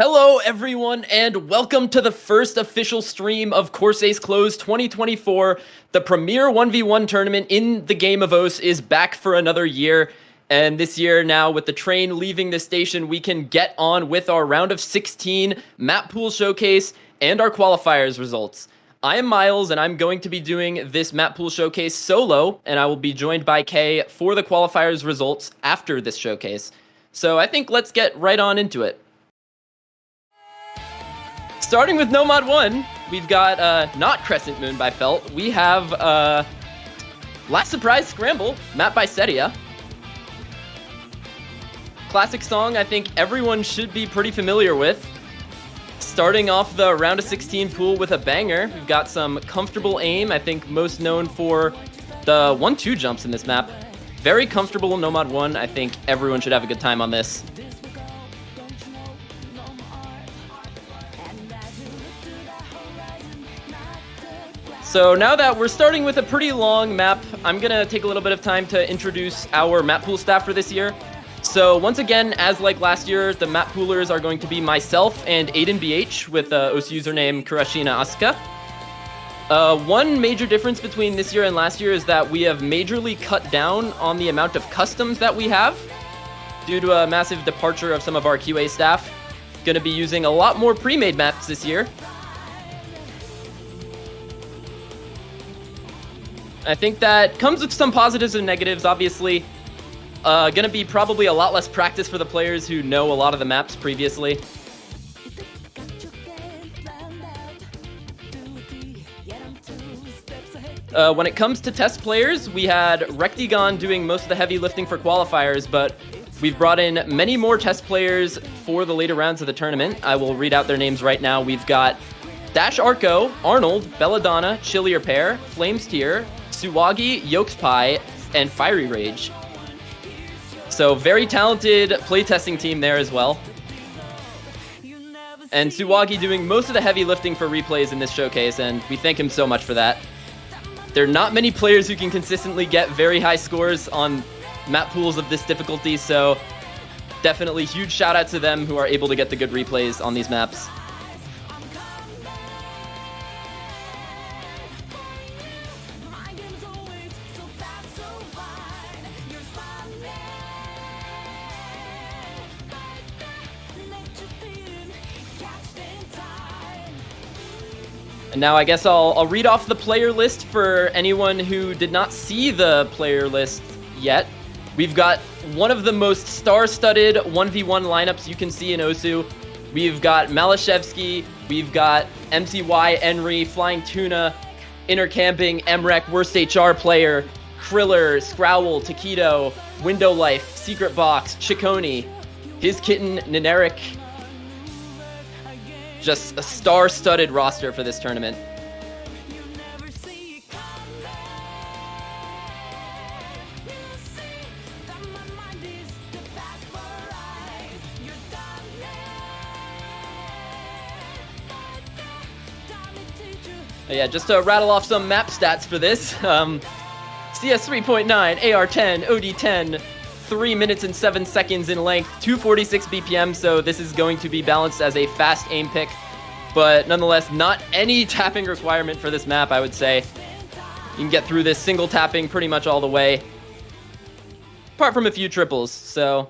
Hello, everyone, and welcome to the first official stream of Corsace Closed 2024. The premier 1v1 tournament in the game of OS is back for another year. And this year now, with the train leaving the station, we can get on with our round of 16 Mappool showcase and our qualifiers results. I am Miles, and I'm going to be doing this Mappool showcase solo, and I will be joined by Kay for the qualifiers results after this showcase. So I think let's get right on into it. Starting with Nomad 1, we've got not Crescent Moon by Felt. We have Last Surprise Scramble, map by Celeia. Classic song I think everyone should be pretty familiar with. Starting off the round of 16 pool with a banger, we've got some comfortable aim, I think most known for the 1-2 jumps in this map. Very comfortable Nomad 1, I think everyone should have a good time on this. So now that we're starting with a pretty long map, I'm going to take a little bit of time to introduce our Mappool staff for this year. So once again, as like last year, the Mappoolers are going to be myself and Aiden BH with OS username Kurashina Asuka. One major difference between this year and last year is that we have majorly cut down on the amount of customs that we have due to a massive departure of some of our QA staff. Going to be using a lot more pre-made maps this year. I think that comes with some positives and negatives, obviously. Gonna be probably a lot less practice for the players who know a lot of the maps previously. When it comes to test players, we had Rectigon doing most of the heavy lifting for qualifiers, but we've brought in many more test players for the later rounds of the tournament. I will read out their names right now. We've got Dash Arco, Arnold, Belladonna, Chillier Pear, Flames Tier, Suwagi, Yolks Pie, and Fiery Rage. So very talented playtesting team there as well. And Suwagi doing most of the heavy lifting for replays in this showcase, and we thank him so much for that. There are not many players who can consistently get very high scores on map pools of this difficulty, so definitely huge shout out to them who are able to get the good replays on these maps. And now I guess I'll read off the player list for anyone who did not see the player list yet. We've got one of the most star-studded 1v1 lineups you can see in OSU. We've got Malashevsky, we've got MCY, Enry, Flying Tuna, Inner Camping, Emrek, Worst HR Player, Kriller, Scrowl, Taquito, Window Life, Secret Box, Ciccone, His Kitten, Nineric. Just a star-studded roster for this tournament. Yeah, just to rattle off some map stats for this. CS 3.9, AR 10, OD 10, 3 minutes and 7 seconds in length, 246 BPM, so this is going to be balanced as a fast aim pick, but nonetheless, not any tapping requirement for this map, I would say. You can get through this single tapping pretty much all the way, apart from a few triples, so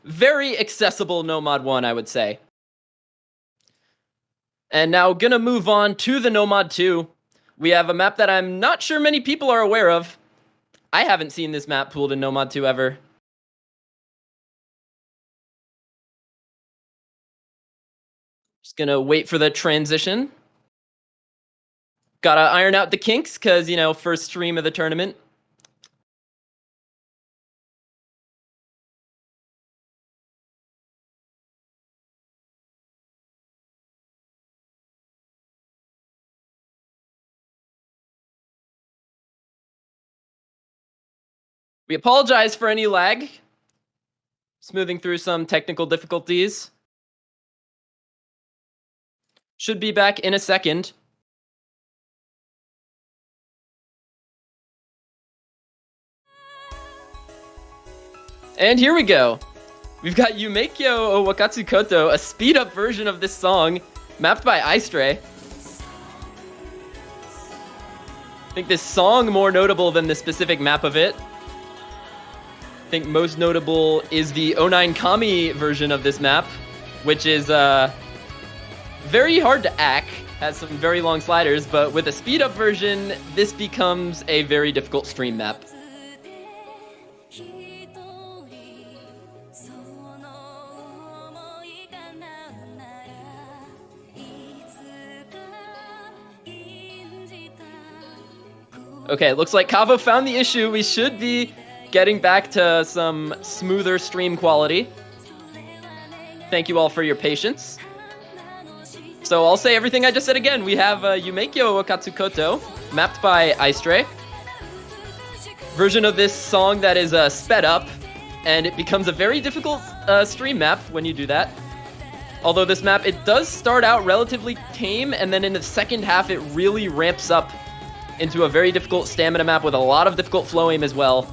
very accessible Nomad 1, I would say. And now gonna move on to the Nomad 2. We have a map that I'm not sure many people are aware of. I haven't seen this map pooled in Nomad 2 ever. Just gonna wait for the transition. Gotta iron out the kinks, because, you know, first stream of the tournament. We apologize for any lag. Smoothing through some technical difficulties. Should be back in a second. And here we go. We've got Yumeikyo Wakatsu Koto, a speed-up version of this song, mapped by Istray. I think this song more notable than the specific map of it. I think most notable is the 09 Kami version of this map, which is very hard to act, has some very long sliders, but with a speed-up version, this becomes a very difficult stream map. Okay, looks like Kavo found the issue. We should be getting back to some smoother stream quality. Thank you all for your patience. So I'll say everything I just said again. We have Yumeikyo Wakatsu Koto, mapped by Istray. Version of this song that is sped up, and it becomes a very difficult stream map when you do that. Although this map, it does start out relatively tame, and then in the second half it really ramps up into a very difficult stamina map with a lot of difficult flow aim as well.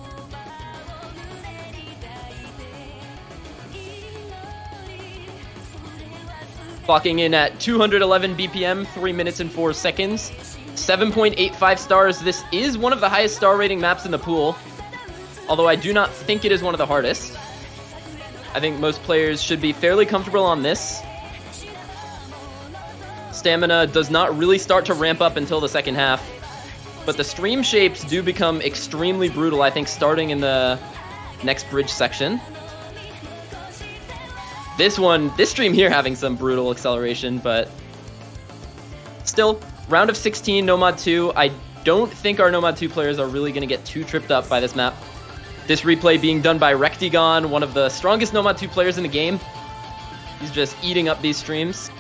Clocking in at 211 BPM, 3 minutes and 4 seconds. 7.85 stars. This is one of the highest star rating maps in the pool, although I do not think it is one of the hardest. I think most players should be fairly comfortable on this. Stamina does not really start to ramp up until the second half, but the stream shapes do become extremely brutal, I think, starting in the next bridge section. This stream here having some brutal acceleration, but still, round of 16, Nomad 2. I don't think our Nomad 2 players are really going to get too tripped up by this map. This replay being done by Rectigon, one of the strongest Nomad 2 players in the game. He's just eating up these streams.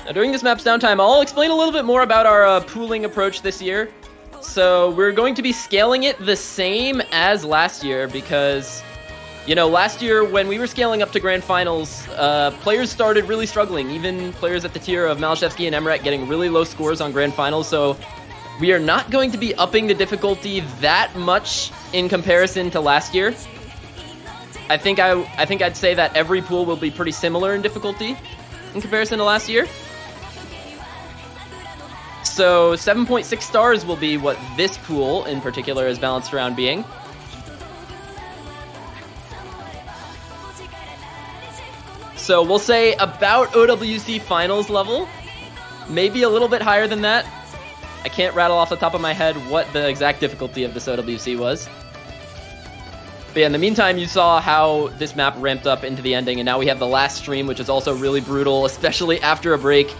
Now, during this map's downtime, I'll explain a little bit more about our pooling approach this year. So we're going to be scaling it the same as last year because, you know, last year when we were scaling up to Grand Finals, players started really struggling. Even players at the tier of Malashevsky and Emret getting really low scores on Grand Finals. So we are not going to be upping the difficulty that much in comparison to last year. I think I'd say that every pool will be pretty similar in difficulty in comparison to last year. So 7.6 stars will be what this pool in particular is balanced around being. So we'll say about OWC finals level, maybe a little bit higher than that. I can't rattle off the top of my head what the exact difficulty of this OWC was. But yeah, in the meantime, you saw how this map ramped up into the ending, and now we have the last stream, which is also really brutal, especially after a break.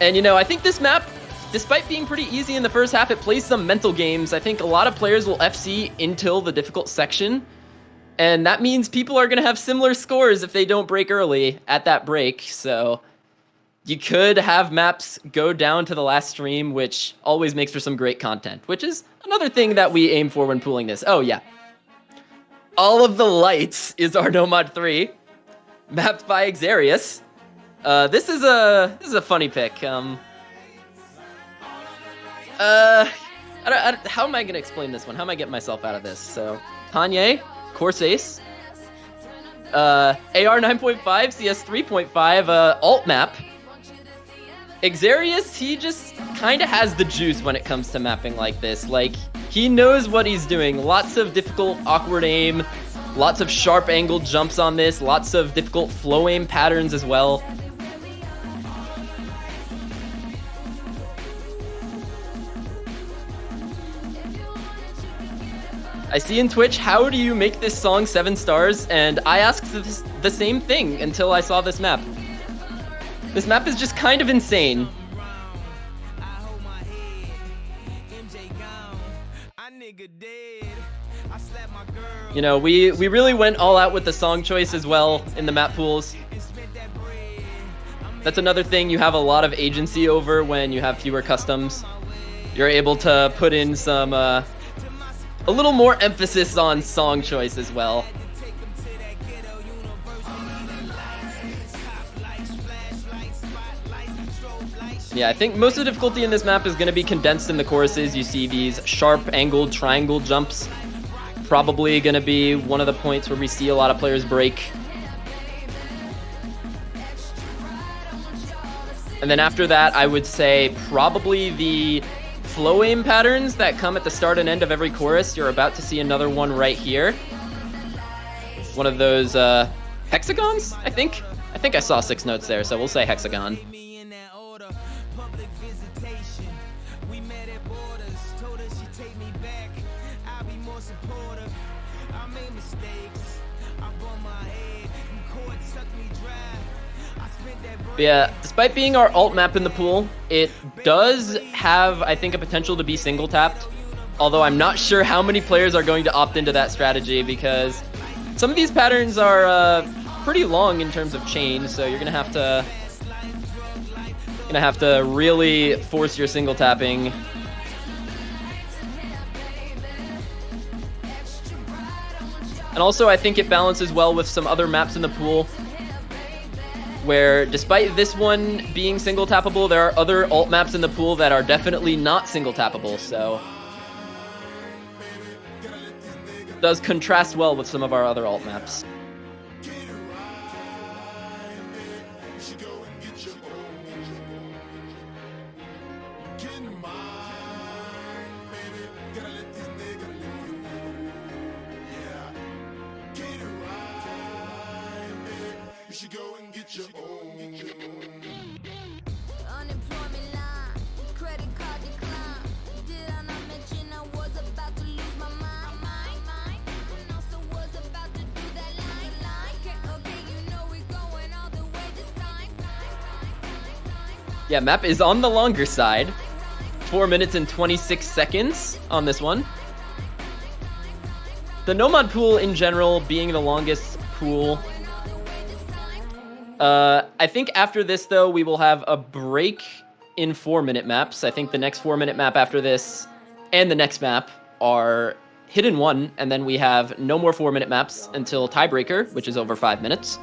And, you know, I think this map, despite being pretty easy in the first half, it plays some mental games. I think a lot of players will FC until the difficult section, and that means people are going to have similar scores if they don't break early at that break. So you could have maps go down to the last stream, which always makes for some great content, which is another thing that we aim for when pooling this. Oh, yeah. All of the lights is our Nomad 3, mapped by Xarius. This is a funny pick. How am I gonna explain this one? How am I getting myself out of this? So, Kanye, Corsace, AR 9.5, CS 3.5, alt map. Xarius, he just kind of has the juice when it comes to mapping like this. Like, he knows what he's doing. Lots of difficult, awkward aim, lots of sharp angled jumps on this, lots of difficult flow aim patterns as well. I see in Twitch, how do you make this song 7 stars? And I asked the same thing until I saw this map. This map is just kind of insane. You know, we really went all out with the song choice as well in the map pools. That's another thing you have a lot of agency over when you have fewer customs. You're able to put in some, a little more emphasis on song choice as well. Yeah, I think most of the difficulty in this map is going to be condensed in the choruses. You see these sharp angled triangle jumps. Probably going to be one of the points where we see a lot of players break. And then after that, I would say probably the flow aim patterns that come at the start and end of every chorus. You're about to see another one right here. One of those hexagons, I think. I think I saw 6 notes there, so we'll say hexagon. But yeah, despite being our alt map in the pool, it does have, I think, a potential to be single tapped. Although I'm not sure how many players are going to opt into that strategy, because some of these patterns are pretty long in terms of chain, so you're gonna have to really force your single tapping. And also, I think it balances well with some other maps in the pool, where despite this one being single tappable, there are other alt maps in the pool that are definitely not single tappable, so it does contrast well with some of our other alt maps. Yeah, map is on the longer side. 4 minutes and 26 seconds on this one. The Nomad pool in general being the longest pool. I think after this, though, we will have a break in 4-minute maps. I think the next 4-minute map after this and the next map are hidden 1, and then we have no more 4-minute maps until tiebreaker, which is over 5 minutes.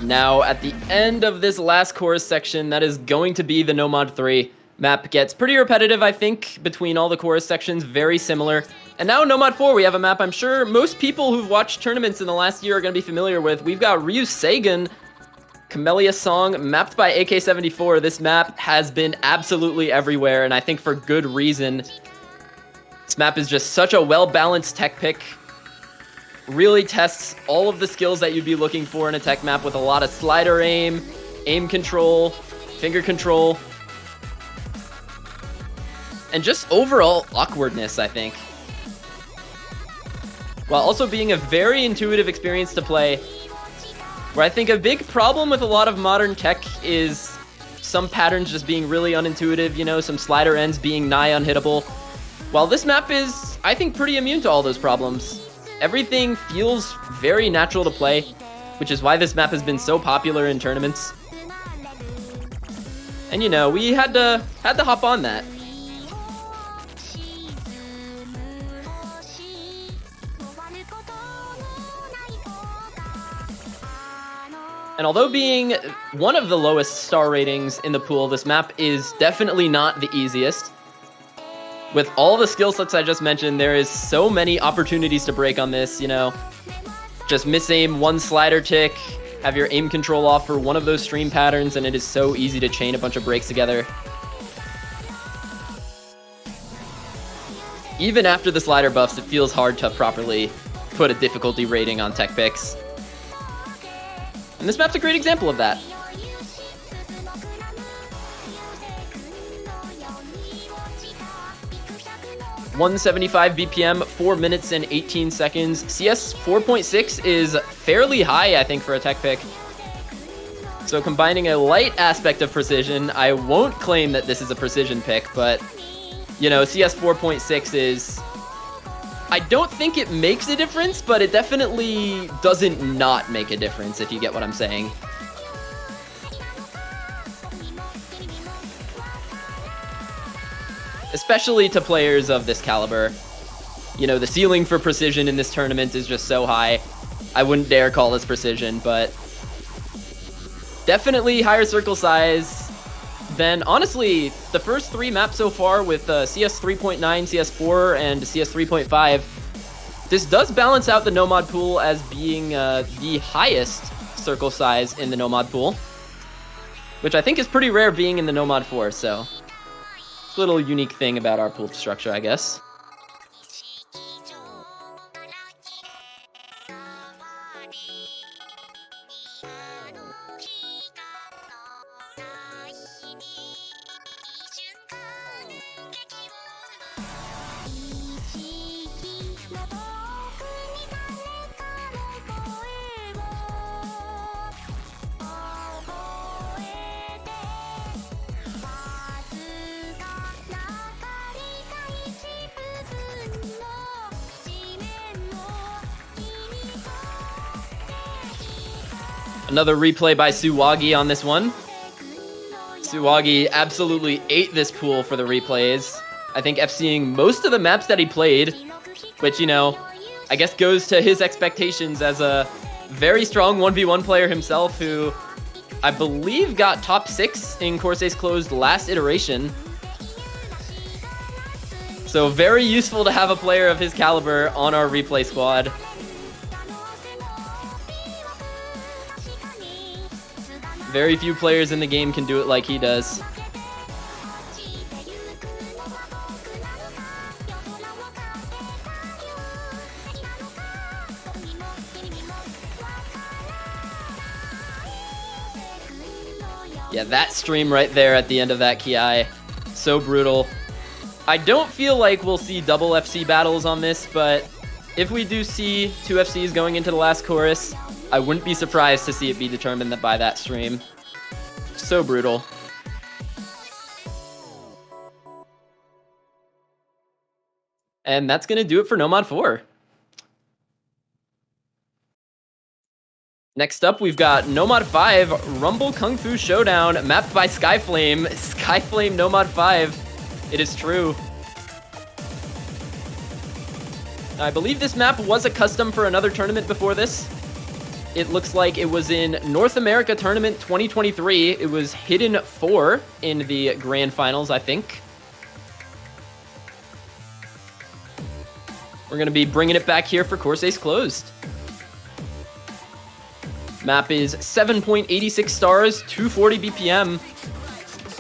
Now, at the end of this last chorus section, that is going to be the Nomad 3. Map gets pretty repetitive, I think, between all the chorus sections, very similar. And now Nomad 4, we have a map I'm sure most people who've watched tournaments in the last year are going to be familiar with. We've got Ryusei Camellia Song, mapped by AK-74. This map has been absolutely everywhere, and I think for good reason. This map is just such a well-balanced tech pick. Really tests all of the skills that you'd be looking for in a tech map with a lot of slider aim, aim control, finger control, and just overall awkwardness, I think. While also being a very intuitive experience to play, where I think a big problem with a lot of modern tech is some patterns just being really unintuitive, you know, some slider ends being nigh unhittable. While this map is, I think, pretty immune to all those problems. Everything feels very natural to play, which is why this map has been so popular in tournaments. And you know, we had to hop on that. And although being one of the lowest star ratings in the pool, this map is definitely not the easiest. With all the skill sets I just mentioned, there is so many opportunities to break on this, you know. Just miss-aim one slider tick, have your aim control off for one of those stream patterns, and it is so easy to chain a bunch of breaks together. Even after the slider buffs, it feels hard to properly put a difficulty rating on tech picks. And this map's a great example of that. 175 BPM, 4 minutes and 18 seconds. CS 4.6 is fairly high, I think, for a tech pick. So combining a light aspect of precision, I won't claim that this is a precision pick, but, you know, CS 4.6 is... I don't think it makes a difference, but it definitely doesn't not make a difference, if you get what I'm saying. Especially to players of this caliber. You know, the ceiling for precision in this tournament is just so high. I wouldn't dare call this precision, but definitely higher circle size than, honestly, the first 3 maps so far with CS 3.9, CS4, and CS 3.5. This does balance out the Nomad pool as being the highest circle size in the Nomad pool, which I think is pretty rare being in the Nomad 4, so... little unique thing about our pool structure, I guess. Another replay by Suwagi on this one. Suwagi absolutely ate this pool for the replays. I think FCing most of the maps that he played, which, you know, I guess goes to his expectations as a very strong 1v1 player himself, who I believe got top 6 in Corsace Closed last iteration. So very useful to have a player of his caliber on our replay squad. Very few players in the game can do it like he does. Yeah, that stream right there at the end of that Ki, so brutal. I don't feel like we'll see double FC battles on this, but if we do see 2 FCs going into the last chorus, I wouldn't be surprised to see it be determined by that stream. So brutal. And that's going to do it for Nomad 4. Next up, we've got Nomad 5, Rumble Kung Fu Showdown, mapped by Skyflame. Skyflame Nomad 5. It is true. I believe this map was a custom for another tournament before this. It looks like it was in North America Tournament 2023. It was Hidden 4 in the Grand Finals, I think. We're going to be bringing it back here for Corsace Closed. Map is 7.86 stars, 240 BPM.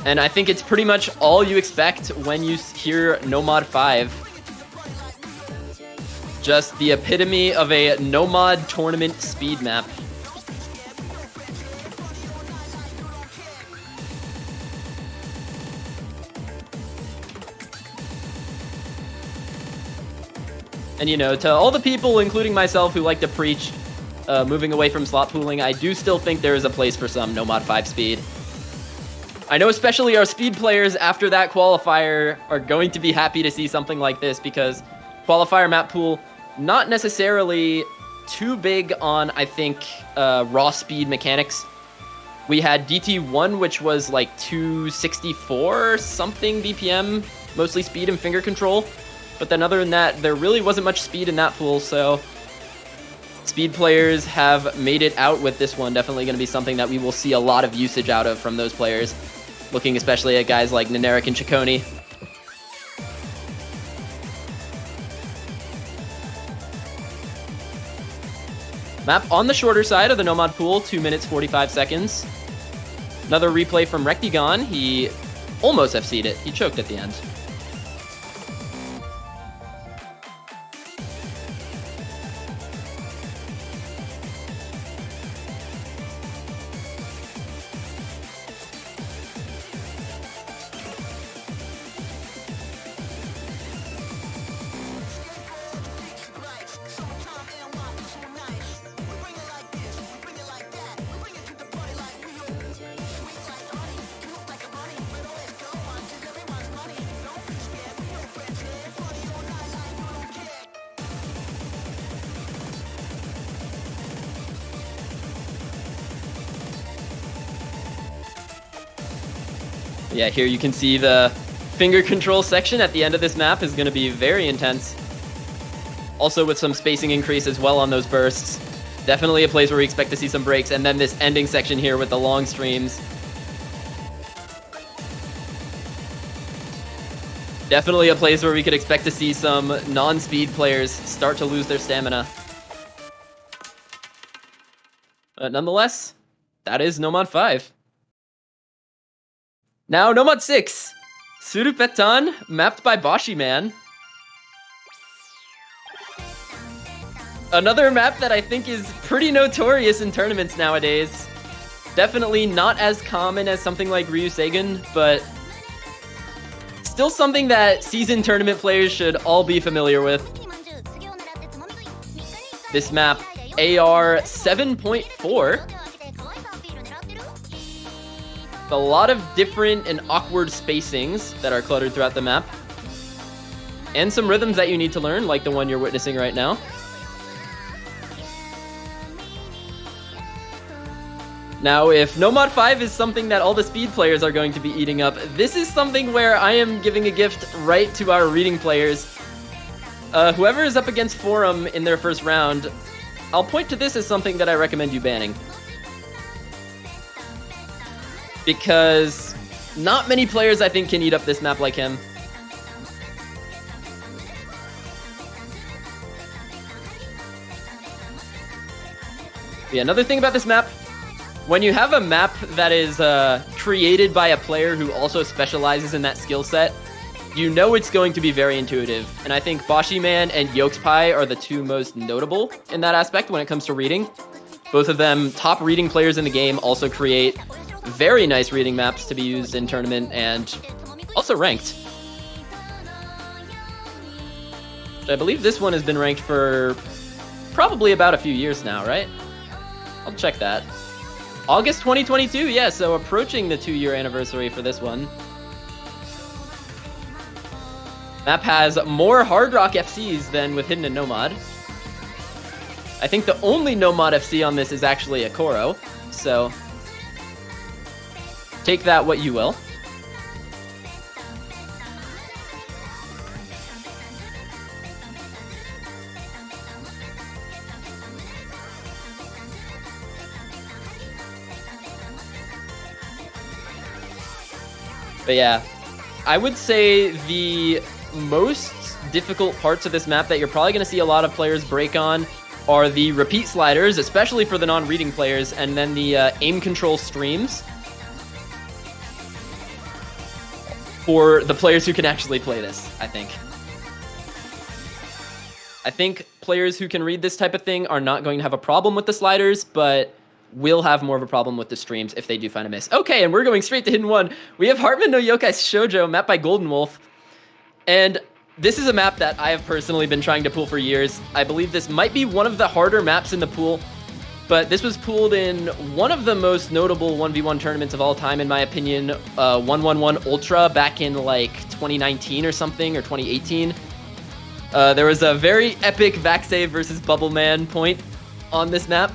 And I think it's pretty much all you expect when you hear Nomad 5. Just the epitome of a Nomad tournament speed map. And, you know, to all the people, including myself, who like to preach moving away from slot pooling, I do still think there is a place for some Nomad 5 speed. I know especially our speed players after that qualifier are going to be happy to see something like this, because qualifier map pool, not necessarily too big on, I think, raw speed mechanics. We had DT1, which was like 264 something BPM, mostly speed and finger control. But then other than that, there really wasn't much speed in that pool, so speed players have made it out with this one. Definitely going to be something that we will see a lot of usage out of from those players. Looking especially at guys like Neneric and Ciccone. Map on the shorter side of the Nomad pool, 2 minutes 45 seconds. Another replay from Rectigon. He almost FC'd it. He choked at the end. Yeah, here you can see the finger control section at the end of this map is going to be very intense. Also with some spacing increase as well on those bursts. Definitely a place where we expect to see some breaks. And then this ending section here with the long streams. Definitely a place where we could expect to see some non-speed players start to lose their stamina. But nonetheless, that is Nomad 5. Now, Nomad 6. Suup Petan, mapped by Boshiman. Another map that I think is pretty notorious in tournaments nowadays. Definitely not as common as something like Ryusei, but still something that seasoned tournament players should all be familiar with. This map, AR 7.4. A lot of different and awkward spacings that are cluttered throughout the map. And some rhythms that you need to learn, like the one you're witnessing right now. Now, if Nomad 5 is something that all the speed players are going to be eating up, this is something where I am giving a gift right to our reading players. Whoever is up against Forum in their first round, I'll point to this as something that I recommend you banning. Because not many players, I think, can eat up this map like him. Yeah, another thing about this map, when you have a map that is created by a player who also specializes in that skill set, you know it's going to be very intuitive. And I think Boshiman and Yokai are the two most notable in that aspect when it comes to reading. Both of them top reading players in the game, also create very nice reading maps to be used in tournament and also ranked. I believe this one has been ranked for probably about a few years now, right? I'll check that. August 2022, yeah, so approaching the 2-year anniversary for this one. Map has more Hard Rock FCs than with Hidden and Nomad. I think the only Nomad FC on this is actually a Koro, so take that what you will. But yeah, I would say the most difficult parts of this map that you're probably going to see a lot of players break on are the repeat sliders, especially for the non-reading players, and then the aim control streams for the players who can actually play this, I think. I think players who can read this type of thing are not going to have a problem with the sliders, but will have more of a problem with the streams if they do find a miss. Okay, and we're going straight to Hidden 1. We have Hartman No Yokai Shoujo, mapped by Golden Wolf. And this is a map that I have personally been trying to pull for years. I believe this might be one of the harder maps in the pool, but this was pooled in one of the most notable 1v1 tournaments of all time, in my opinion, 111 Ultra back in like 2019 or something, or 2018. There was a very epic Vaxsave versus Bubbleman point on this map.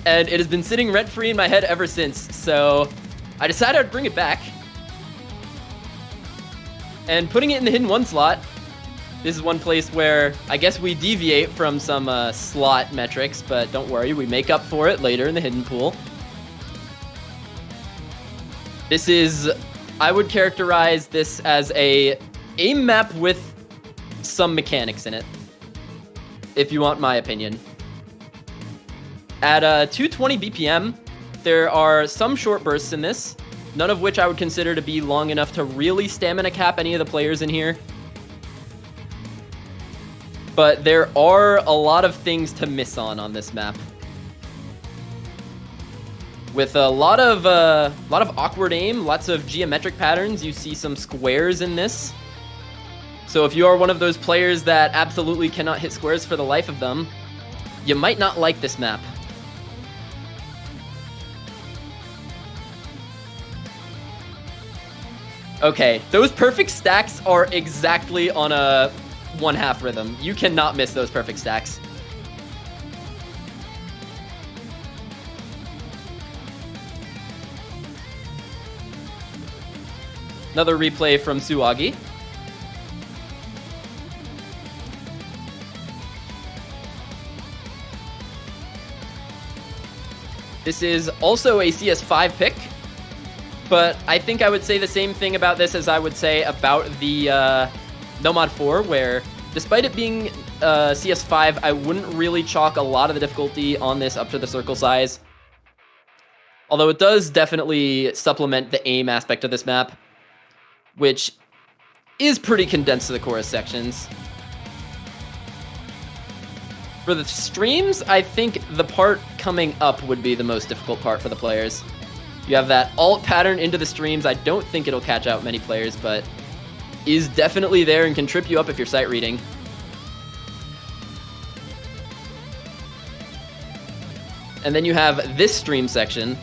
And it has been sitting rent-free in my head ever since, so I decided I'd bring it back. And putting it in the Hidden 1 slot, this is one place where I guess we deviate from some slot metrics, but don't worry, we make up for it later in the Hidden pool. This is, I would characterize this as a aim map with some mechanics in it, if you want my opinion. At 220 BPM, there are some short bursts in this, none of which I would consider to be long enough to really stamina cap any of the players in here. But there are a lot of things to miss on this map. With a lot of awkward aim, lots of geometric patterns, you see some squares in this. So if you are one of those players that absolutely cannot hit squares for the life of them, you might not like this map. Okay, those perfect stacks are exactly on a 1/2 rhythm. You cannot miss those perfect stacks. Another replay from Suagi. This is also a CS5 pick, but I think I would say the same thing about this as I would say about the Nomad 4, where despite it being CS5, I wouldn't really chalk a lot of the difficulty on this up to the circle size. Although it does definitely supplement the aim aspect of this map, which is pretty condensed to the chorus sections. For the streams, I think the part coming up would be the most difficult part for the players. You have that alt pattern into the streams. I don't think it'll catch out many players, but is definitely there and can trip you up if you're sight reading. And then you have this stream section.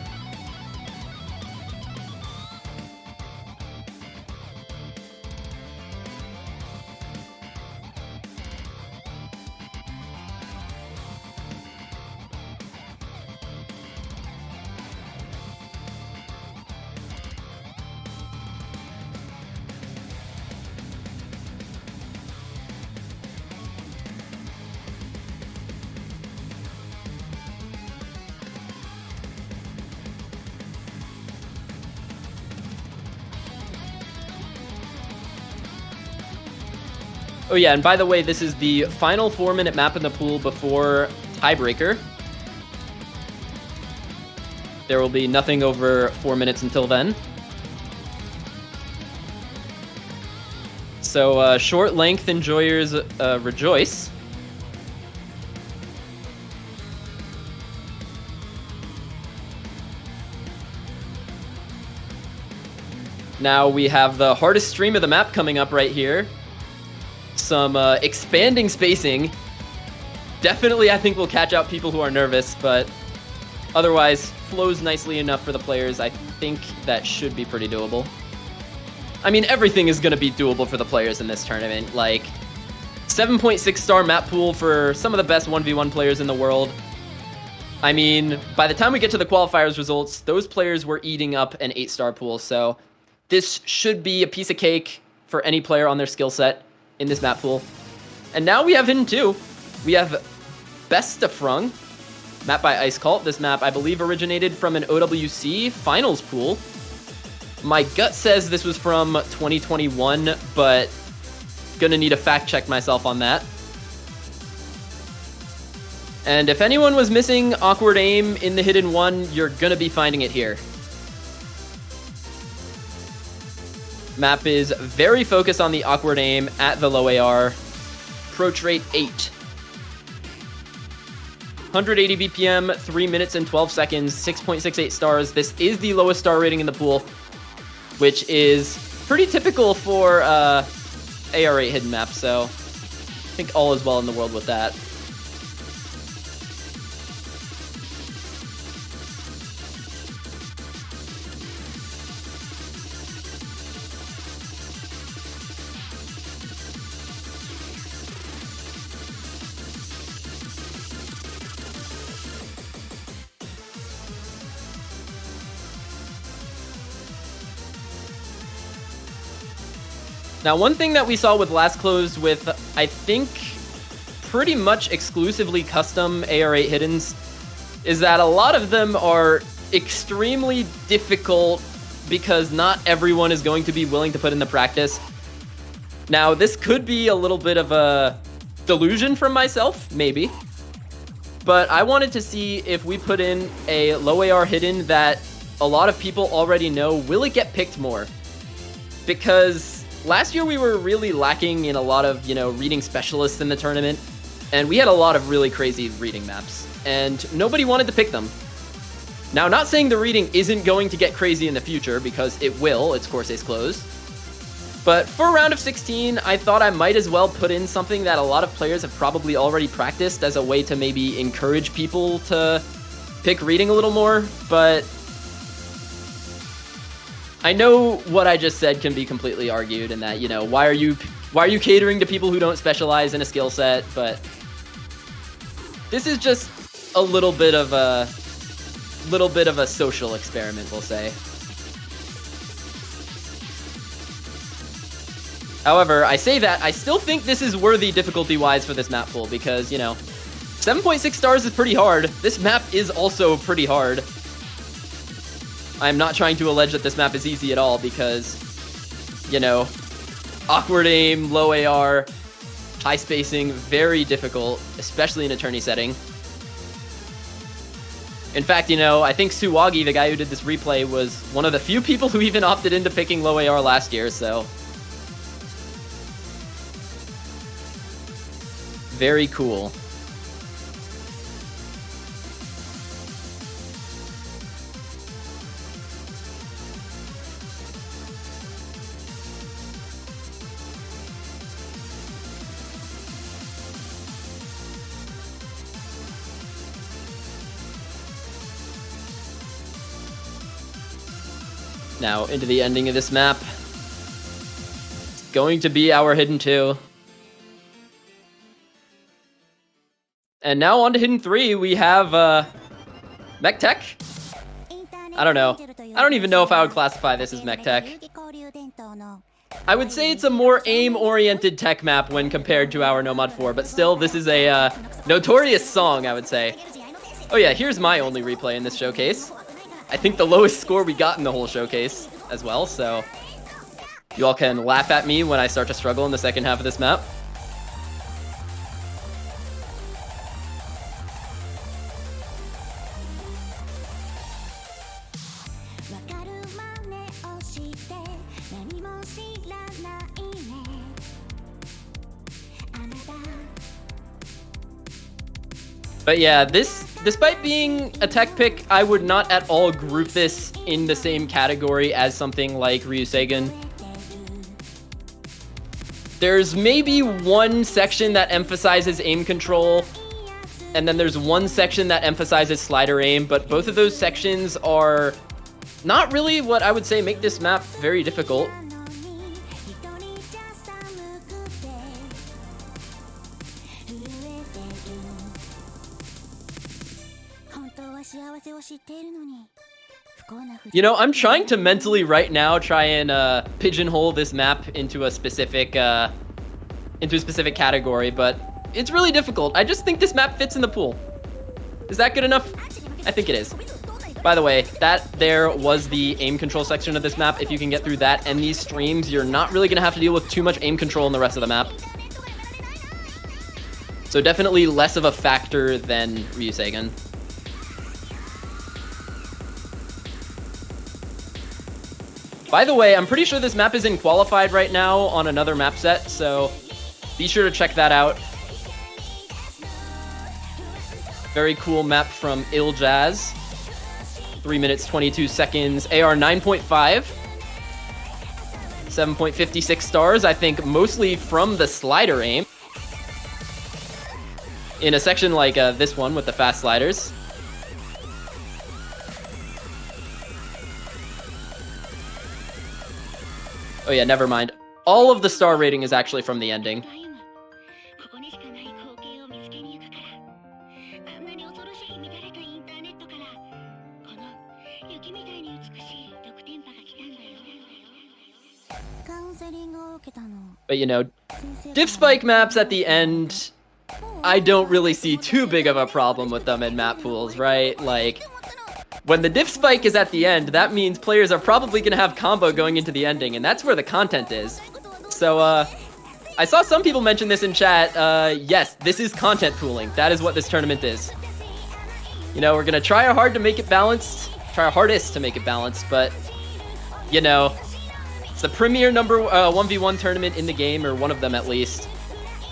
Oh yeah, and by the way, this is the final 4-minute map in the pool before tiebreaker. There will be nothing over 4 minutes until then. So short length enjoyers rejoice. Now we have the hardest stream of the map coming up right here. Some expanding spacing. Definitely, I think, will catch out people who are nervous, but otherwise flows nicely enough for the players. I think that should be pretty doable. I mean, everything is going to be doable for the players in this tournament. Like, 7.6 star map pool for some of the best 1v1 players in the world. I mean, by the time we get to the qualifiers results, those players were eating up an 8-star pool, so this should be a piece of cake for any player on their skill set in this map pool. And now we have Hidden 2. We have Besta, map by Ice Cult. This map, I believe, originated from an OWC finals pool. My gut says this was from 2021, but gonna need to fact check myself on that. And if anyone was missing awkward aim in the Hidden 1, you're gonna be finding it here. Map is very focused on the awkward aim at the low AR. Approach rate 8. 180 BPM, 3 minutes and 12 seconds, 6.68 stars. This is the lowest star rating in the pool, which is pretty typical for AR8 hidden map, so I think all is well in the world with that. Now, one thing that we saw with Last Closed with, I think, pretty much exclusively custom AR8 hiddens is that a lot of them are extremely difficult because not everyone is going to be willing to put in the practice. Now, this could be a little bit of a delusion from myself, maybe. But I wanted to see if we put in a low AR hidden that a lot of people already know, will it get picked more? Because last year we were really lacking in a lot of, reading specialists in the tournament, and we had a lot of really crazy reading maps, and nobody wanted to pick them. Now, not saying the reading isn't going to get crazy in the future, because it will, it's Corsace Closed. But for round of 16, I thought I might as well put in something that a lot of players have probably already practiced as a way to maybe encourage people to pick reading a little more, but I know what I just said can be completely argued, and that, why are you catering to people who don't specialize in a skill set? But this is just a little bit of a social experiment, we'll say. However, I say that, I still think this is worthy difficulty-wise for this map pool, because, you know, 7.6 stars is pretty hard. This map is also pretty hard. I'm not trying to allege that this map is easy at all, because, you know, awkward aim, low AR, high spacing, very difficult, especially in a tourney setting. In fact, you know, I think Suwagi, the guy who did this replay, was one of the few people who even opted into picking low AR last year, so... very cool. Now, into the ending of this map. It's going to be our Hidden 2. And now on to Hidden 3, we have, Mech Tech? I don't know. I don't even know if I would classify this as Mech Tech. I would say it's a more aim-oriented tech map when compared to our Nomad 4, but still, this is a, notorious song, I would say. Oh yeah, here's my only replay in this showcase. I think the lowest score we got in the whole showcase as well, so you all can laugh at me when I start to struggle in the second half of this map. But yeah, this, despite being a tech pick, I would not at all group this in the same category as something like Ryusei. There's maybe one section that emphasizes aim control, and then there's one section that emphasizes slider aim, but both of those sections are not really what I would say make this map very difficult. You know, I'm trying to mentally right now try and pigeonhole this map into a specific category, but it's really difficult. I just think this map fits in the pool. Is that good enough? I think it is. By the way, that there was the aim control section of this map. If you can get through that and these streams, you're not really going to have to deal with too much aim control in the rest of the map. So definitely less of a factor than Ryusei. By the way, I'm pretty sure this map is in qualified right now on another map set, so be sure to check that out. Very cool map from Ill Jazz. 3 minutes, 22 seconds. AR 9.5. 7.56 stars, I think mostly from the slider aim. In a section like this one with the fast sliders. Oh yeah, never mind. All of the star rating is actually from the ending. But you know, diff spike maps at the end, I don't really see too big of a problem with them in map pools, right? Like, when the diff spike is at the end, that means players are probably going to have combo going into the ending, and that's where the content is. So, I saw some people mention this in chat. Yes, this is content pooling. That is what this tournament is. You know, we're going to try our hard to make it balanced, try our hardest to make it balanced, but, you know, it's the premier number 1v1 tournament in the game, or one of them at least.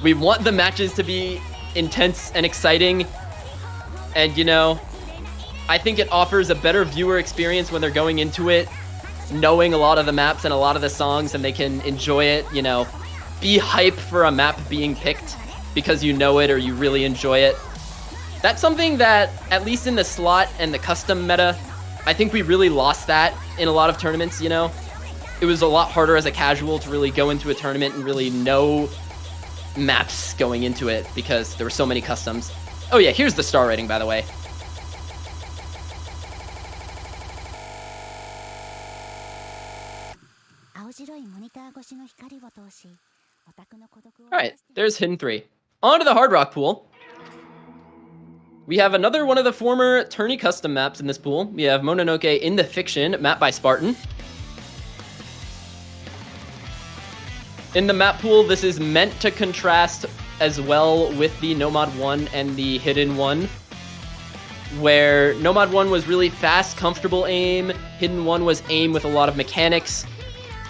We want the matches to be intense and exciting, and, you know, I think it offers a better viewer experience when they're going into it, knowing a lot of the maps and a lot of the songs, and they can enjoy it, you know, be hype for a map being picked because you know it or you really enjoy it. That's something that, at least in the slot and the custom meta, I think we really lost that in a lot of tournaments, you know? It was a lot harder as a casual to really go into a tournament and really know maps going into it because there were so many customs. Oh yeah, here's the star rating, by the way. Alright, there's Hidden 3. On to the Hard Rock pool. We have another one of the former tourney custom maps in this pool. We have Mononoke in the Fiction, mapped by Spartan. In the map pool, this is meant to contrast as well with the Nomad 1 and the Hidden 1, where Nomad 1 was really fast, comfortable aim. Hidden 1 was aim with a lot of mechanics.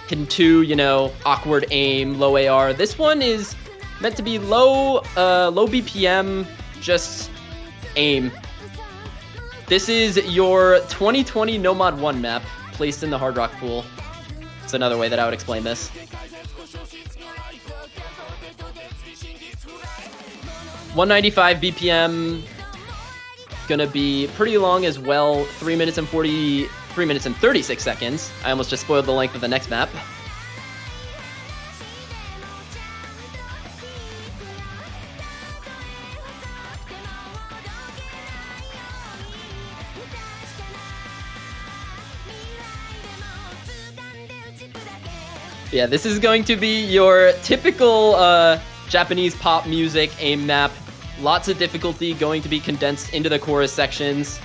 Hidden 2, you know, awkward aim, low AR. This one is meant to be low BPM, just aim. This is your 2020 Nomad 1 map placed in the Hard Rock pool. It's another way that I would explain this. 195 BPM, gonna be pretty long as well. 3 minutes and 36 seconds. I almost just spoiled the length of the next map. Yeah, this is going to be your typical Japanese pop music aim map. Lots of difficulty going to be condensed into the chorus sections,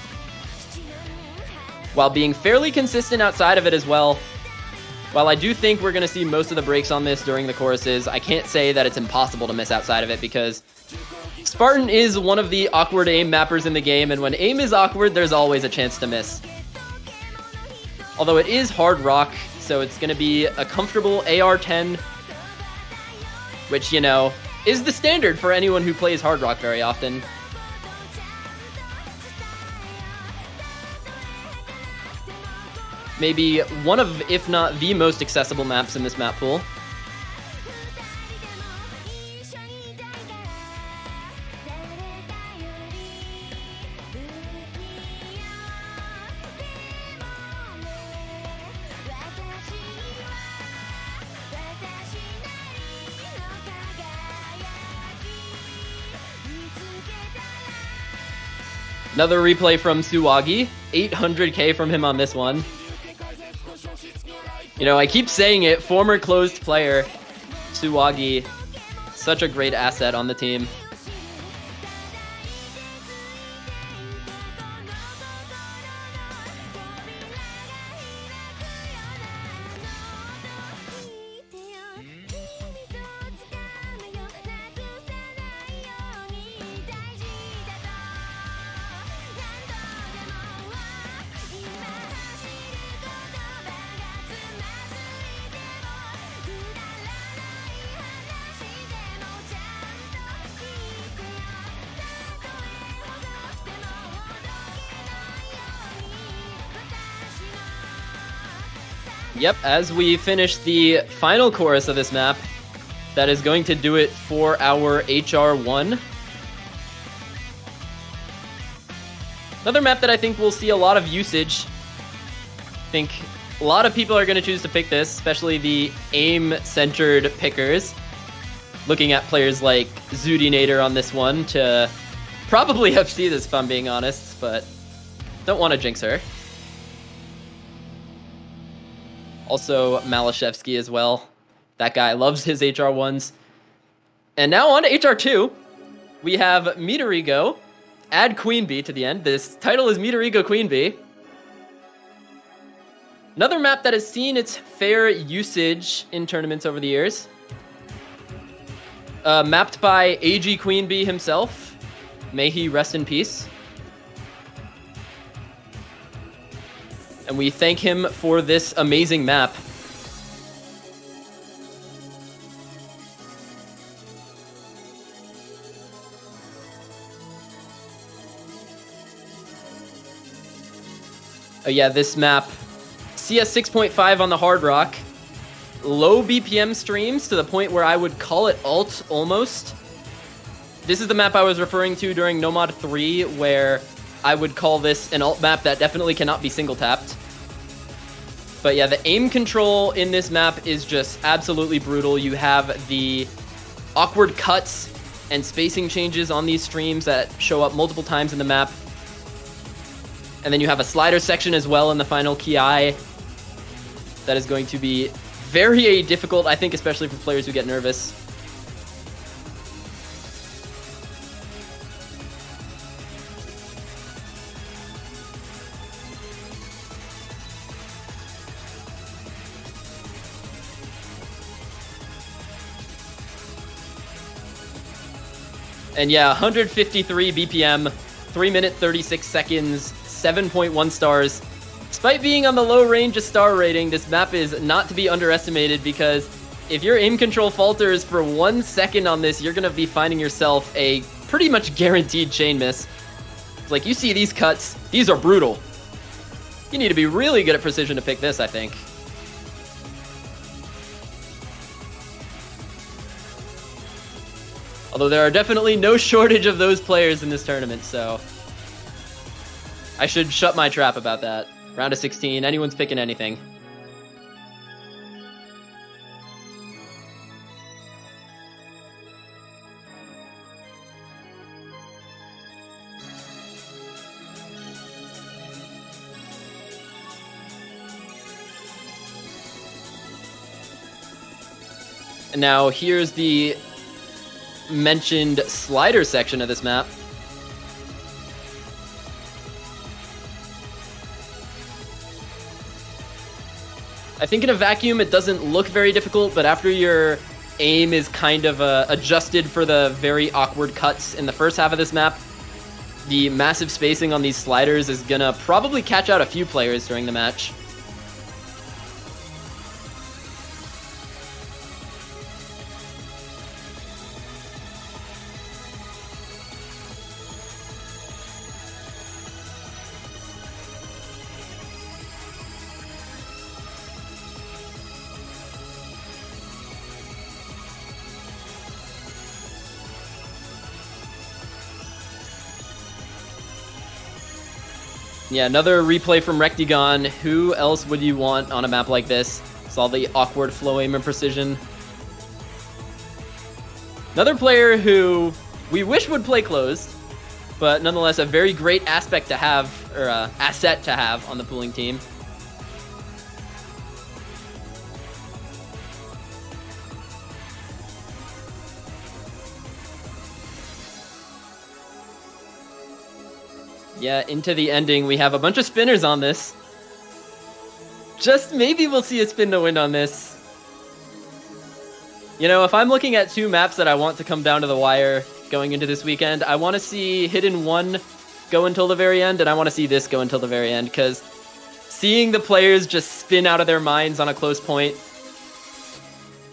while being fairly consistent outside of it as well. While I do think we're going to see most of the breaks on this during the choruses, I can't say that it's impossible to miss outside of it, because Spartan is one of the awkward aim mappers in the game, and when aim is awkward, there's always a chance to miss. Although it is Hard Rock, so it's going to be a comfortable AR-10, which, you know, is the standard for anyone who plays Hard Rock very often. Maybe one of, if not the most accessible maps in this map pool. Another replay from Suwagi, 800k from him on this one. You know, I keep saying it, former closed player, Suwagi, such a great asset on the team. Yep, as we finish the final chorus of this map, that is going to do it for our HR1. Another map that I think will see a lot of usage. I think a lot of people are going to choose to pick this, especially the aim-centered pickers. Looking at players like Zudinator on this one to probably FC this, if I'm being honest, but don't want to jinx her. Also, Malashevsky as well. That guy loves his HR1s. And now on to HR2. We have Midorigo. Add Queen Bee to the end. This title is Midorigo Queen Bee. Another map that has seen its fair usage in tournaments over the years. Mapped by AG Queen Bee himself. May he rest in peace. And we thank him for this amazing map. Yeah, this map, CS 6.5 on the Hard Rock. Low BPM streams to the point where I would call it alt almost. This is the map I was referring to during Nomad 3, where I would call this an alt map that definitely cannot be single tapped. But yeah, the aim control in this map is just absolutely brutal. You have the awkward cuts and spacing changes on these streams that show up multiple times in the map. And then you have a slider section as well in the final Ki that is going to be very difficult, I think, especially for players who get nervous. And yeah, 153 BPM, 3 minute 36 seconds, 7.1 stars. Despite being on the low range of star rating, this map is not to be underestimated, because if your aim control falters for 1 second on this, you're going to be finding yourself a pretty much guaranteed chain miss. It's like, you see these cuts, these are brutal. You need to be really good at precision to pick this, I think. Although there are definitely no shortage of those players in this tournament, so I should shut my trap about that. Round of 16, anyone's picking anything. And now here's the mentioned slider section of this map. I think in a vacuum it doesn't look very difficult, but after your aim is kind of adjusted for the very awkward cuts in the first half of this map, the massive spacing on these sliders is gonna probably catch out a few players during the match. Yeah, another replay from Rectigon. Who else would you want on a map like this? It's all the awkward flow aim and precision. Another player who we wish would play closed, but nonetheless a very great aspect to have, or asset to have on the pooling team. Yeah, into the ending, we have a bunch of spinners on this. Just maybe we'll see a spin to win on this. You know, if I'm looking at two maps that I want to come down to the wire going into this weekend, I want to see Hidden 1 go until the very end, and I want to see this go until the very end, because seeing the players just spin out of their minds on a close point,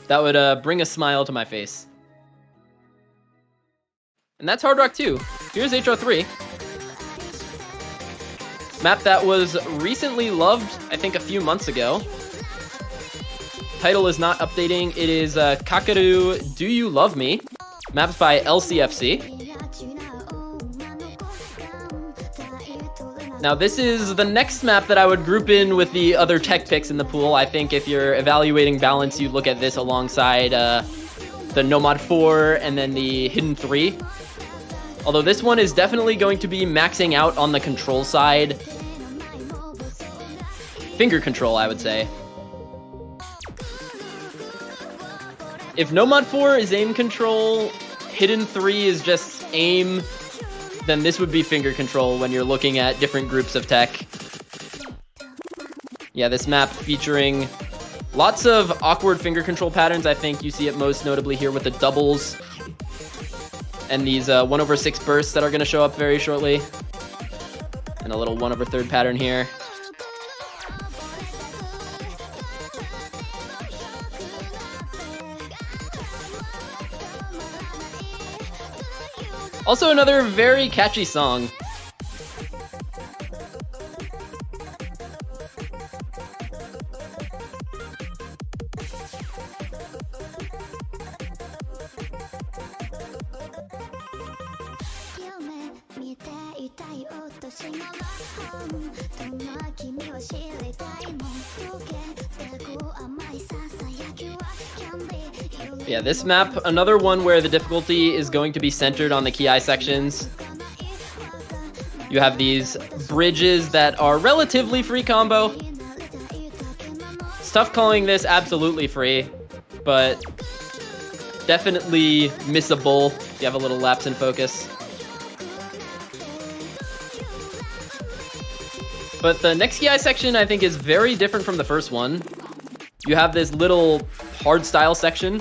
that would bring a smile to my face. And that's Hard Rock 2. Here's HO3. Map that was recently loved, I think a few months ago. Title is not updating. It is Kakeru Do You Love Me? Mapped by LCFC. Now this is the next map that I would group in with the other tech picks in the pool. I think if you're evaluating balance, you look at this alongside the Nomad 4 and then the Hidden 3. Although this one is definitely going to be maxing out on the control side. Finger control, I would say. If Nomad 4 is aim control, Hidden 3 is just aim, then this would be finger control when you're looking at different groups of tech. Yeah, this map featuring lots of awkward finger control patterns. I think you see it most notably here with the doubles. And these 1/6 bursts that are going to show up very shortly. And a little 1/3 pattern here. Also another very catchy song. Yeah, this map, another one where the difficulty is going to be centered on the Ki sections. You have these bridges that are relatively free combo. It's Tough calling this absolutely free, but definitely missable if you have a little lapse in focus. But the next GI section, I think, is very different from the first one. You have this little hardstyle section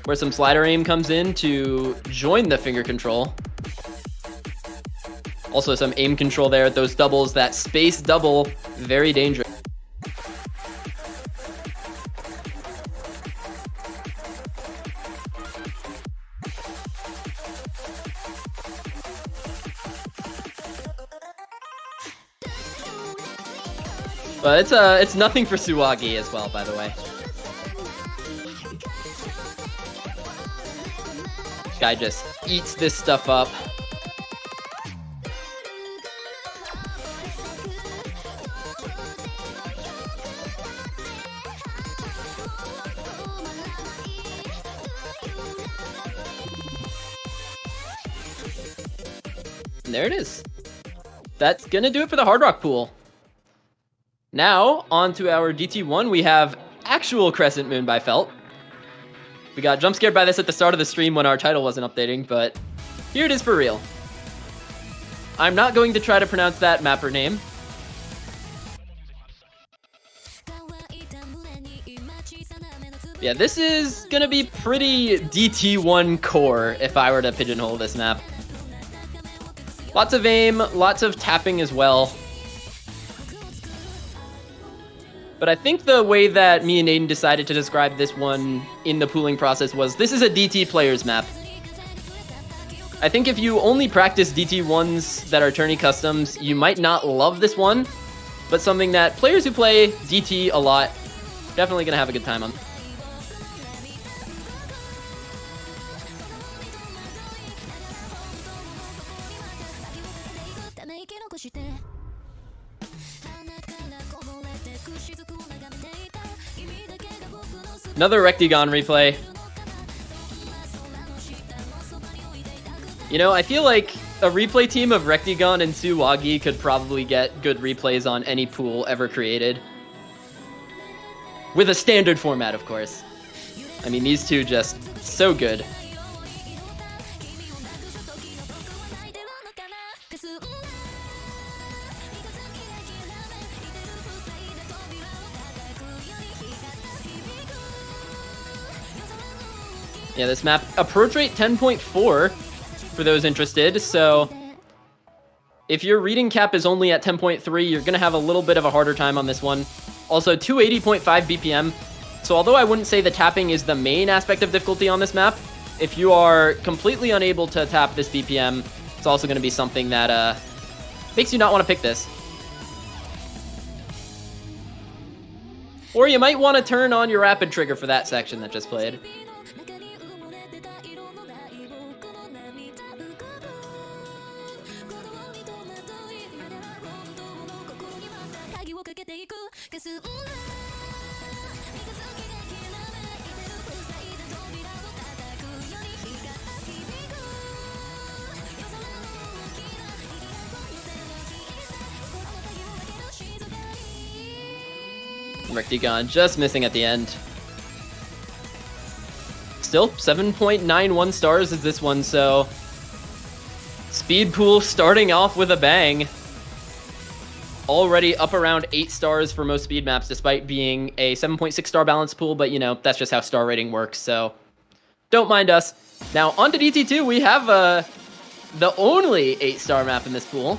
where some slider aim comes in to join the finger control. Also some aim control there at those doubles. That space double, very dangerous. But it's nothing for Suwagi as well, by the way. Guy just eats this stuff up. And there it is. That's gonna do it for the Hard Rock pool. Now, on to our DT1, we have actual Crescent Moon by Felt. We got jump scared by this at the start of the stream when our title wasn't updating, but here it is for real. I'm not going to try to pronounce that mapper name. Yeah, this is gonna be pretty DT1 core if I were to pigeonhole this map. Lots of aim, lots of tapping as well. But I think the way that me and Aiden decided to describe this one in the pooling process was, this is a DT player's map. I think if you only practice DT1s that are tourney customs, you might not love this one, but something that players who play DT a lot, definitely gonna have a good time on. Another Rectigon replay. You know, I feel like a replay team of Rectigon and Suwagi could probably get good replays on any pool ever created. With a standard format, of course. I mean, these two just so good. Yeah, this map, approach rate 10.4 for those interested, so if your reading cap is only at 10.3, you're going to have a little bit of a harder time on this one. Also, 280.5 BPM, so although I wouldn't say the tapping is the main aspect of difficulty on this map, if you are completely unable to tap this BPM, it's also going to be something that makes you not want to pick this. Or you might want to turn on your rapid trigger for that section that just played. Rectigon just missing at the end. Still, 7.91 stars is this one, so speed pool starting off with a bang. Already up around 8 stars for most speed maps, despite being a 7.6 star balance pool, but you know, that's just how star rating works, so don't mind us. Now, on to DT2, we have the only 8-star map in this pool.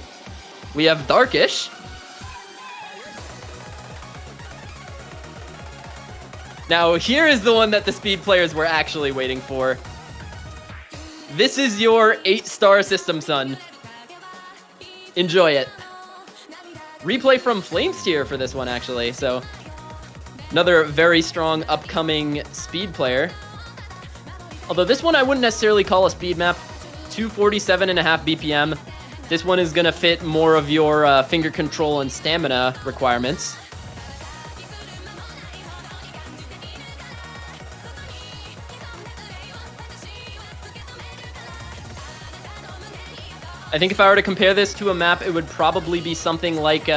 We have Darkish. Now, here is the one that the speed players were actually waiting for. This is your 8-star system, son. Enjoy it. Replay from Flamesteer for this one, actually, so another very strong upcoming speed player. Although this one I wouldn't necessarily call a speed map. 247.5 BPM. This one is going to fit more of your finger control and stamina requirements. I think if I were to compare this to a map, it would probably be something like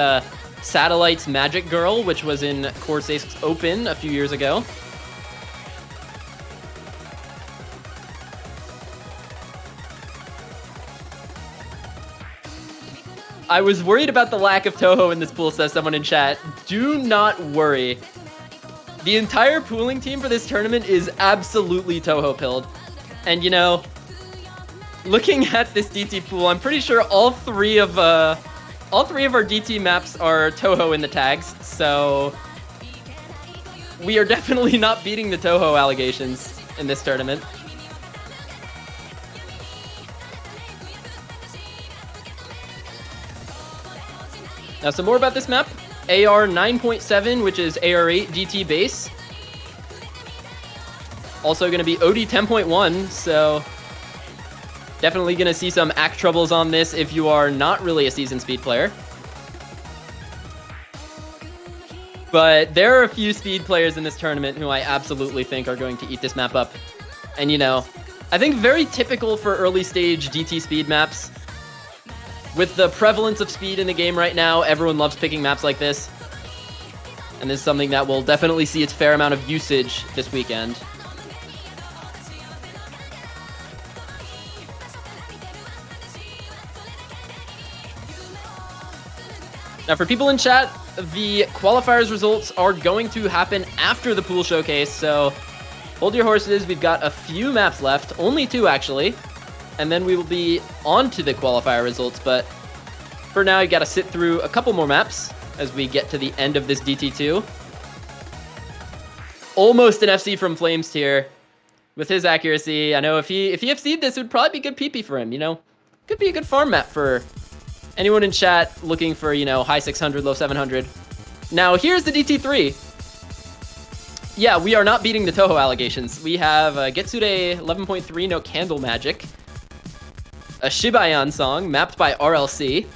Satellite's Magic Girl, which was in Corsace Open a few years ago. I was worried about the lack of Toho in this pool, says someone in chat. Do not worry. The entire pooling team for this tournament is absolutely Toho pilled. And you know, looking at this DT pool, I'm pretty sure all three of our DT maps are Toho in the tags, so we are definitely not beating the Toho allegations in this tournament. Now, some more about this map. AR 9.7, which is AR8 DT base. Also going to be OD 10.1, so definitely going to see some act troubles on this if you are not really a seasoned speed player. But there are a few speed players in this tournament who I absolutely think are going to eat this map up. And you know, I think very typical for early stage DT speed maps. With the prevalence of speed in the game right now, everyone loves picking maps like this. And this is something that will definitely see its fair amount of usage this weekend. Now for people in chat, the qualifiers results are going to happen after the pool showcase, so hold your horses. We've got a few maps left, only 2 actually. And then we will be on to the qualifier results, but for now you gotta sit through a couple more maps as we get to the end of this DT2. Almost an FC from Flames tier with his accuracy. I know if he FC'd this, it would probably be good PP for him, you know? Could be a good farm map for anyone in chat looking for, you know, high 600, low 700. Now here's the DT3. Yeah, we are not beating the Toho allegations. We have Getsude 11.3, no Candle Magic. A Shibayan song, mapped by RLC.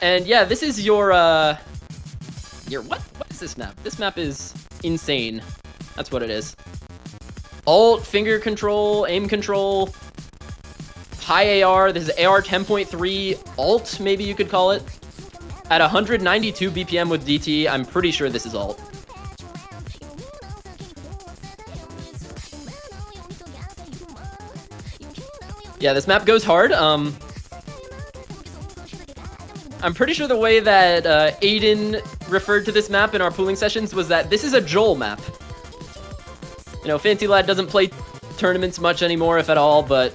And yeah, this is your what is this map? This map is insane. That's what it is. Alt, finger control, aim control, high AR. This is AR 10.3 alt, maybe you could call it. At 192 BPM with DT, I'm pretty sure this is alt. Yeah, this map goes hard. I'm pretty sure the way that Aiden referred to this map in our pooling sessions was that this is a Joel map. You know, Fancy Lad doesn't play tournaments much anymore, if at all, but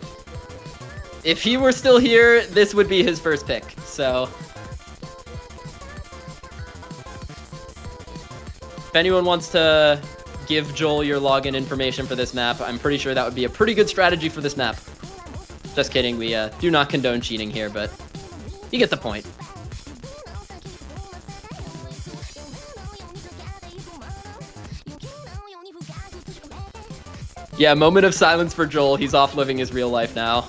if he were still here, this would be his first pick, so. If anyone wants to give Joel your login information for this map, I'm pretty sure that would be a pretty good strategy for this map. Just kidding, we do not condone cheating here, but you get the point. Yeah, moment of silence for Joel. He's off living his real life now.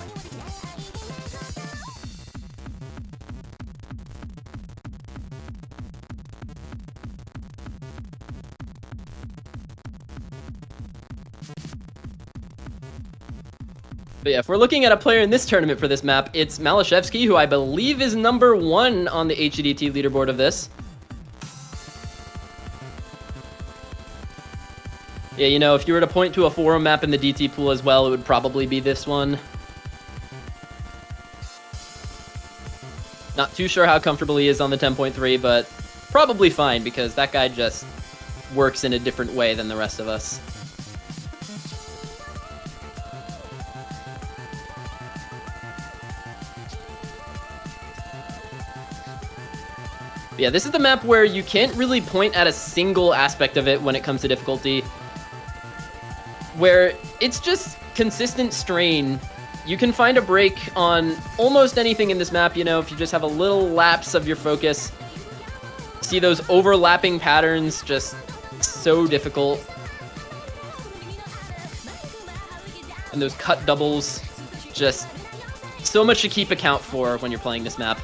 But yeah, if we're looking at a player in this tournament for this map, it's Malashevsky, who I believe is number 1 on the HEDT leaderboard of this. Yeah, you know, if you were to point to a forum map in the DT pool as well, it would probably be this one. Not too sure how comfortable he is on the 10.3, but probably fine, because that guy just works in a different way than the rest of us. But yeah, this is the map where you can't really point at a single aspect of it when it comes to difficulty. Where it's just consistent strain. You can find a break on almost anything in this map, you know, if you just have a little lapse of your focus. See those overlapping patterns, just so difficult. And those cut doubles, just so much to keep account for when you're playing this map.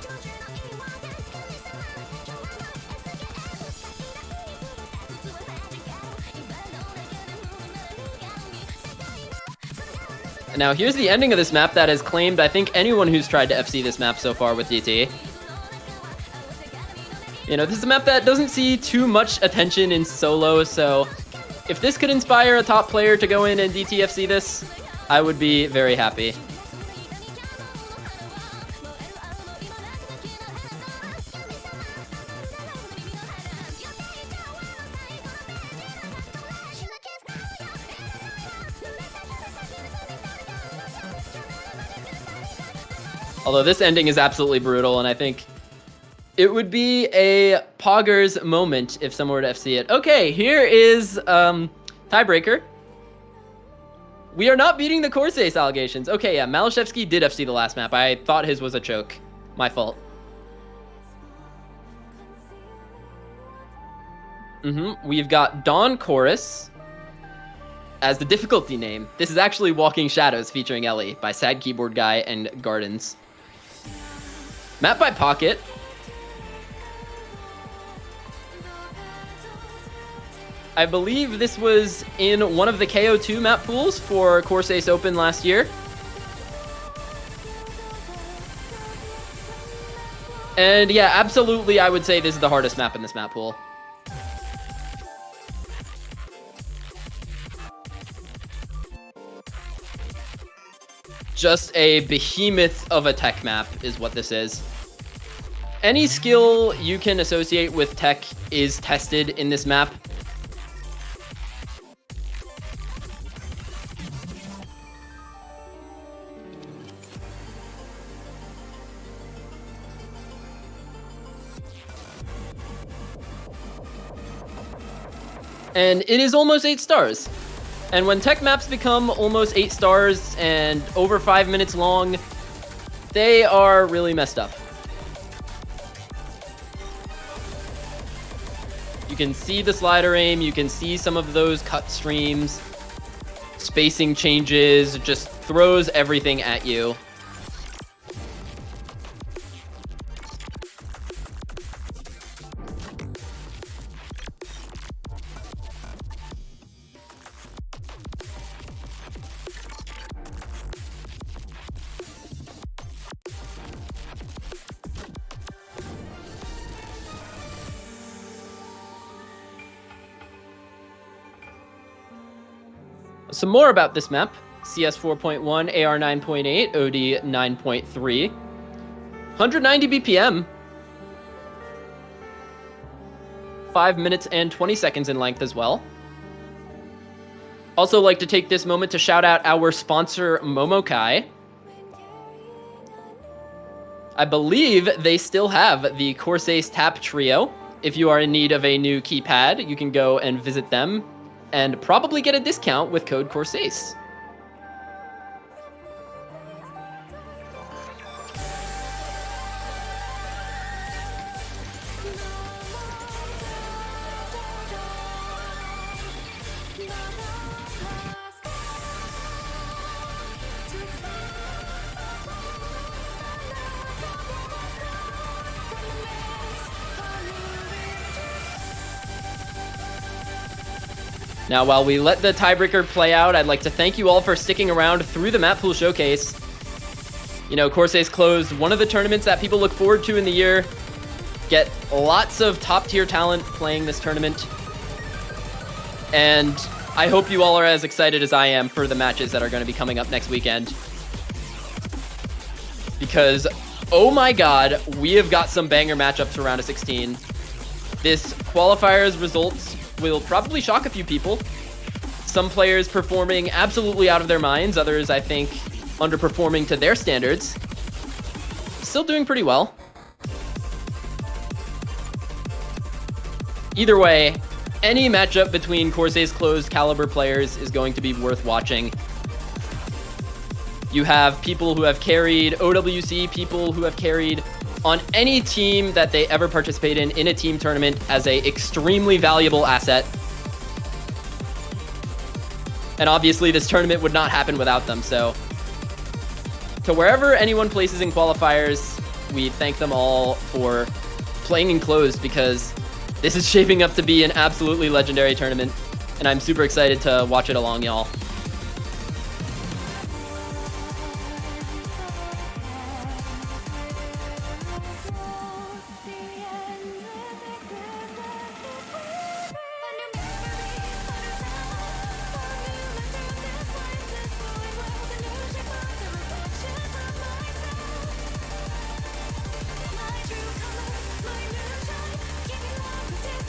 Now, here's the ending of this map that has claimed, I think, anyone who's tried to FC this map so far with DT. You know, this is a map that doesn't see too much attention in solo, so if this could inspire a top player to go in and DTFC this, I would be very happy. Although this ending is absolutely brutal, and I think it would be a Poggers moment if someone were to FC it. Okay, here is tiebreaker. We are not beating the Corsace allegations. Okay, yeah, Malashevsky did FC the last map. I thought his was a choke. My fault. We've got Dawn Chorus as the difficulty name. This is actually Walking Shadows featuring Ellie by Sad Keyboard Guy and Gardens. Map by Pocket. I believe this was in one of the KO2 map pools for Corsace Open last year. And yeah, absolutely, I would say this is the hardest map in this map pool. Just a behemoth of a tech map is what this is. Any skill you can associate with tech is tested in this map. And it is almost 8 stars. And when tech maps become almost 8 stars and over 5 minutes long, they are really messed up. You can see the slider aim, you can see some of those cut streams, spacing changes, just throws everything at you. Some more about this map: CS 4.1, AR 9.8, OD 9.3, 190 BPM, 5 minutes and 20 seconds in length as well. Also like to take this moment to shout out our sponsor, Momokai. I believe they still have the Corsace Tap Trio. If you are in need of a new keypad, you can go and visit them and probably get a discount with code Corsace. Now, while we let the tiebreaker play out, I'd like to thank you all for sticking around through the Mappool Showcase. You know, Corsace Closed, one of the tournaments that people look forward to in the year. Get lots of top-tier talent playing this tournament. And I hope you all are as excited as I am for the matches that are going to be coming up next weekend. Because, oh my god, we have got some banger matchups for round of 16. This qualifier's results will probably shock a few people. Some players performing absolutely out of their minds, others, I think, underperforming to their standards. Still doing pretty well. Either way, any matchup between Corsace Closed caliber players is going to be worth watching. You have people who have carried OWC, people who have carried on any team that they ever participate in a team tournament as a extremely valuable asset. And obviously this tournament would not happen without them, so to wherever anyone places in qualifiers, we thank them all for playing in Closed, because this is shaping up to be an absolutely legendary tournament, and I'm super excited to watch it along, y'all.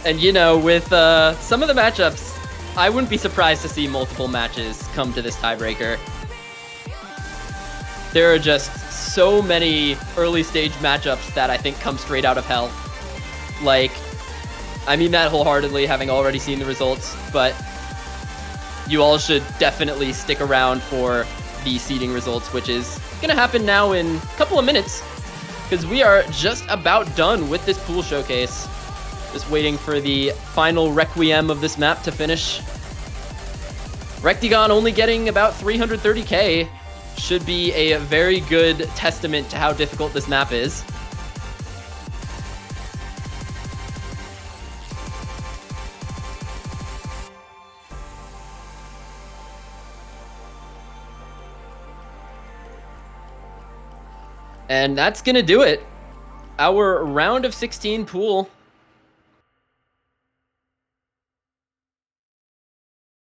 And you know, with some of the matchups, I wouldn't be surprised to see multiple matches come to this tiebreaker. There are just so many early stage matchups that I think come straight out of hell. Like, I mean that wholeheartedly, having already seen the results, but you all should definitely stick around for the seeding results, which is gonna happen now in a couple of minutes, because we are just about done with this pool showcase. Just waiting for the final requiem of this map to finish. Rectagon only getting about 330k should be a very good testament to how difficult this map is. And that's gonna do it. Our round of 16 pool